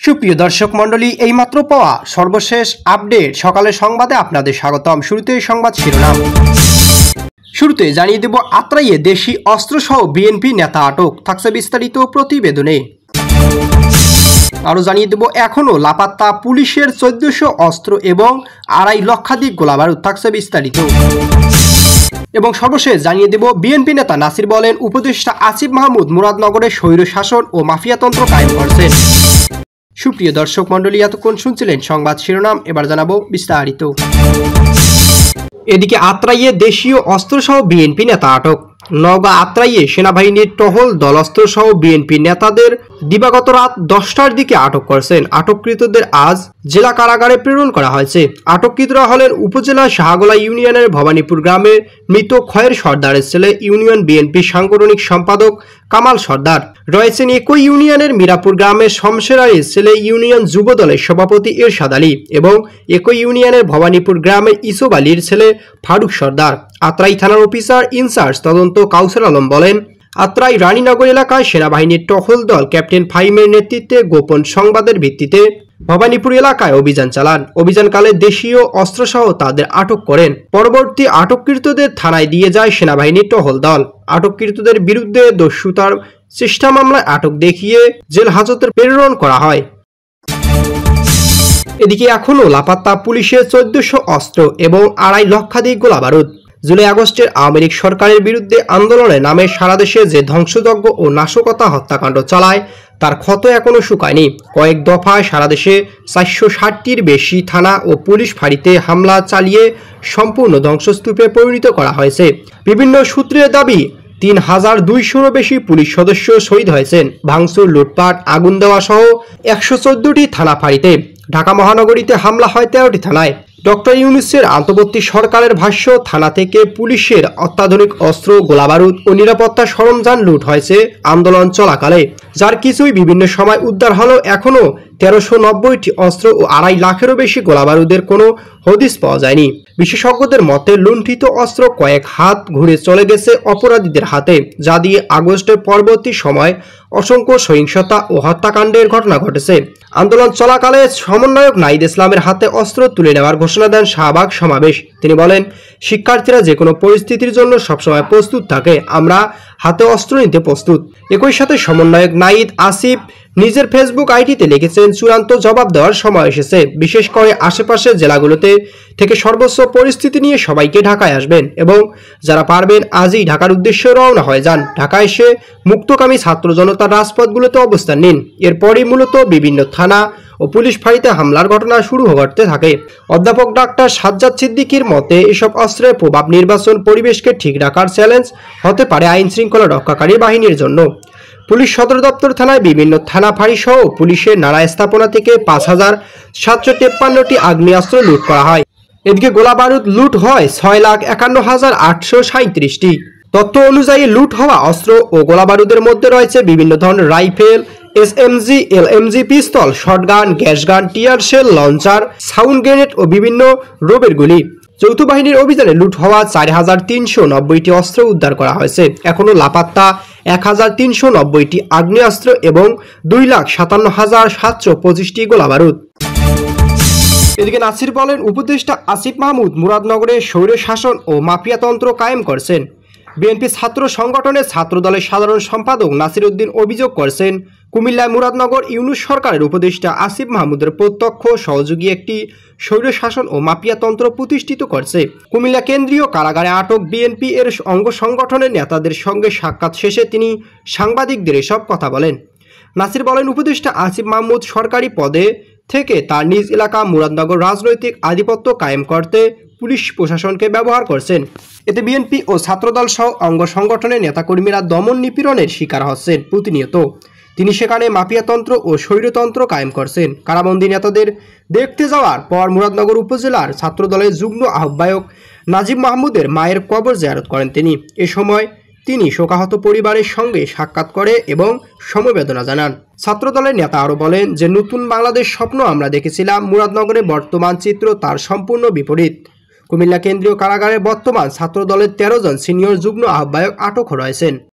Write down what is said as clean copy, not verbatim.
সুপ্রিয় দর্শক মণ্ডলী, এইমাত্র পাওয়া সর্বশেষ আপডেট সকালের সংবাদে আপনাদের স্বাগতম। শুরুতে সংবাদ শিরোনাম। শুরুতে জানিয়ে দেব, আত্রাইয়ে দেশি অস্ত্রসহ বিএনপি নেতা আটক, থাকছে বিস্তারিত প্রতিবেদনে। আরও জানিয়ে দেব, এখনও লাপাত্তা পুলিশের 1400 অস্ত্র এবং 2.5 লক্ষাধিক গোলাবারুদ, থাকছে বিস্তারিত। এবং সর্বশেষ জানিয়ে দেব, বিএনপি নেতা নাসির বলেন, উপদেষ্টা আসিফ মাহমুদ মুরাদনগরে স্বৈর শাসন ও মাফিয়াতন্ত্র কায়েম করছেন। সুপ্রিয় দর্শক মণ্ডলী, এতক্ষণ শুনছিলেন সংবাদ শিরোনাম, এবার জানাবো বিস্তারিত। এদিকে আত্রাইয়ে দেশীয় অস্ত্রসহ বিএনপি নেতা আটক। নওগাঁ আত্রাইয়ে সেনাবাহিনীর টহল দল অস্ত্রসহ বিএনপি নেতাদের দিবাগত রাত 10টার দিকে আটক করেছেন। আটককৃতদের আজ জেলা কারাগারে প্রেরণ করা হয়েছে। আটককৃতরা হলেন উপজেলা শাহগোলা ইউনিয়নের ভবানীপুর গ্রামের মৃত খয়ের সর্দারের ছেলে ইউনিয়ন বিএনপি সাংগঠনিক সম্পাদক কামাল সর্দার। রয়েছেন একই ইউনিয়নের মিরাপুর গ্রামের শমশের আলীর ছেলে ইউনিয়ন যুব দলের সভাপতি এরশাদ আলী এবং একই ইউনিয়নের ভবানীপুর গ্রামের ইসুব আলীর ছেলে ফারুক সর্দার। আত্রাই থানার অফিসার ইনচার্জ তদন্ত কাউসার আলম বলেন, আত্রাই রানীনগর এলাকায় সেনাবাহিনীর টহল দল ক্যাপ্টেন ফাহিমের নেতৃত্বে গোপন সংবাদের ভিত্তিতে ভবানীপুর এলাকায় অভিযান চালান। অভিযানকালে দেশীয় অস্ত্রসহ তাদের আটক করেন। পরবর্তী আটককৃতদের থানায় দিয়ে যায় সেনাবাহিনীর টহল দল। আটককৃতদের বিরুদ্ধে দস্যুতার চেষ্টা মামলায় আটক দেখিয়ে জেল হাজতে প্রেরণ করা হয়। এদিকে এখনও লাপাত্তা পুলিশের 1400 অস্ত্র এবং 2.5 লক্ষাধিক গোলাবারুদ। জুলাই আগস্টের আওয়ামী লীগ সরকারের বিরুদ্ধে আন্দোলনের নামে সারা দেশে যে ধ্বংসযজ্ঞ ও নাশকতা হত্যাকাণ্ড চালায় তার ক্ষত এখনও শুকায়নি। কয়েক দফায় সারা দেশে 460টির বেশি থানা ও পুলিশ ফাঁড়িতে হামলা চালিয়ে সম্পূর্ণ ধ্বংসস্তূপে পরিণত করা হয়েছে। বিভিন্ন সূত্রের দাবি 3200-রও বেশি পুলিশ সদস্য শহীদ হয়েছেন। ভাঙচুর, লুটপাট, আগুন দেওয়া সহ 114টি থানা ফাঁড়িতে। ঢাকা মহানগরীতে হামলা হয় 13টি থানায়। ডক্টর ইউনূসের অন্তর্বর্তী সরকারের ভাষ্য, থানা থেকে পুলিশের অত্যাধুনিক অস্ত্র, গোলাবারুদ ও নিরাপত্তা সরঞ্জাম লুট হয়েছে আন্দোলন চলাকালে, যার কিছুই বিভিন্ন সময় উদ্ধার হলেও এখনও 1390টি অস্ত্র ও 2.5 লাখেরও বেশি গোলাবারুদের কোনো হদিস পাওয়া যায়নি। বিশেষজ্ঞদের মতে, লুণ্ঠিত অস্ত্র কয়েক হাত ঘুরে চলে গেছে অপরাধীদের হাতে, যা দিয়ে আগস্টের পরবর্তী সময় অসংখ্য সহিংসতা ও হত্যাকাণ্ডের ঘটনা ঘটেছে। আন্দোলন চলাকালে সমন্বয়ক নাহিদ ইসলামের হাতে অস্ত্র তুলে নেওয়ার ঘোষণা দেন শাহবাগ সমাবেশ। তিনি বলেন, শিক্ষার্থীরা যে কোনো পরিস্থিতির জন্য সবসময় প্রস্তুত থাকে, আমরা হাতে অস্ত্র নিতে প্রস্তুত। একই সাথে সমন্বয়ক নাহিদ আসিফ নিজের ফেসবুক আইডিতে লিখেছেন, চূড়ান্ত জবাব দেওয়ার সময় এসেছে। বিশেষ করে আশেপাশের জেলাগুলোতে থেকে সর্বোচ্চ পরিস্থিতি নিয়ে সবাইকে ঢাকায় আসবেন এবং যারা পারবেন আজই ঢাকার উদ্দেশ্যে রওনা হয়ে যান। ঢাকায় এসে মুক্তকামী ছাত্র জনতার রাজপথগুলোতে অবস্থান নিন। এরপরই মূলত বিভিন্ন থানা ও পুলিশ ফাঁড়িতে হামলার ঘটনা শুরু ঘটতে থাকে। অধ্যাপক ডাক্তার সাজ্জাদ সিদ্দিকীর মতে, এসব অস্ত্রের প্রভাব নির্বাচন পরিবেশকে ঠিক রাখার চ্যালেঞ্জ হতে পারে আইন শৃঙ্খলা রক্ষাকারী বাহিনীর জন্য। পুলিশ সদর দপ্তর থানায় বিভিন্ন থানা ফাঁড়ি সহ পুলিশের নানা স্থাপনা থেকে 5753টি আগ্নেয়াস্ত্র লুট করা হয়। এদিকে গোলাবারুদ লুট হয় 6,51,837টি। তথ্য অনুযায়ী লুট হওয়া অস্ত্র ও গোলাবারুদের মধ্যে রয়েছে বিভিন্ন ধরনের rifle, SMG, LMG pistol, shotgun, gas gun, tear shell, launcher, sound grenade ও বিভিন্ন রোবের গুলি। যৌথ বাহিনীর অভিযানে লুট হওয়া 4390টি অস্ত্র উদ্ধার করা হয়েছে। এখনও লাপাত্তা 1390টি আগ্নেয়াস্ত্র এবং 2,57,725টি গোলাবারুদ। এদিকে নাসির বলেন, উপদেষ্টা আসিফ মাহমুদ মুরাদনগরে স্বৈর শাসন ও মাফিয়াতন্ত্র কায়েম করছেন। বিএনপি ছাত্র সংগঠনের ছাত্র দলের সাধারণ সম্পাদক নাসির উদ্দিন অভিযোগ করেছেন, কুমিল্লায় মুরাদনগর ইউনূস সরকারের উপদেষ্টা আসিফ মাহমুদের প্রত্যক্ষ সহযোগী একটি স্বৈর শাসন ও মাফিয়াতন্ত্র প্রতিষ্ঠিত করছে। কুমিল্লা কেন্দ্রীয় কারাগারে আটক বিএনপি এর অঙ্গ সংগঠনের নেতাদের সঙ্গে সাক্ষাৎ শেষে তিনি সাংবাদিকদের এসব কথা বলেন। নাসির বলেন, উপদেষ্টা আসিফ মাহমুদ সরকারি পদে থেকে তার নিজ এলাকা মুরাদনগর রাজনৈতিক আধিপত্য কায়েম করতে পুলিশ প্রশাসনকে ব্যবহার করছেন। এতে বিএনপি ও ছাত্রদল সহ অঙ্গ সংগঠনের নেতাকর্মীরা দমন নিপীড়নের শিকার হচ্ছেন প্রতিনিয়ত। তিনি সেখানে মাফিয়াতন্ত্র ও স্বৈরতন্ত্র কায়েম করছেন। কারাবন্দী নেতাদের দেখতে যাওয়ার পর মুরাদনগর উপজেলার ছাত্রদলের যুগ্ম আহ্বায়ক নাজিব মাহমুদের মায়ের কবর জিয়ারত করেন তিনি। এ সময় তিনি শোকাহত পরিবারের সঙ্গে সাক্ষাৎ করে এবং সমবেদনা জানান। ছাত্রদলের নেতা আরও বলেন যে, নতুন বাংলাদেশ স্বপ্ন আমরা দেখেছিলাম, মুরাদনগরে বর্তমান চিত্র তার সম্পূর্ণ বিপরীত। কুমিল্লা কেন্দ্রীয় কারাগারে বর্তমান ছাত্রদলের 13 জন সিনিয়র যুগ্ম আহ্বায়ক আটক রয়েছেন।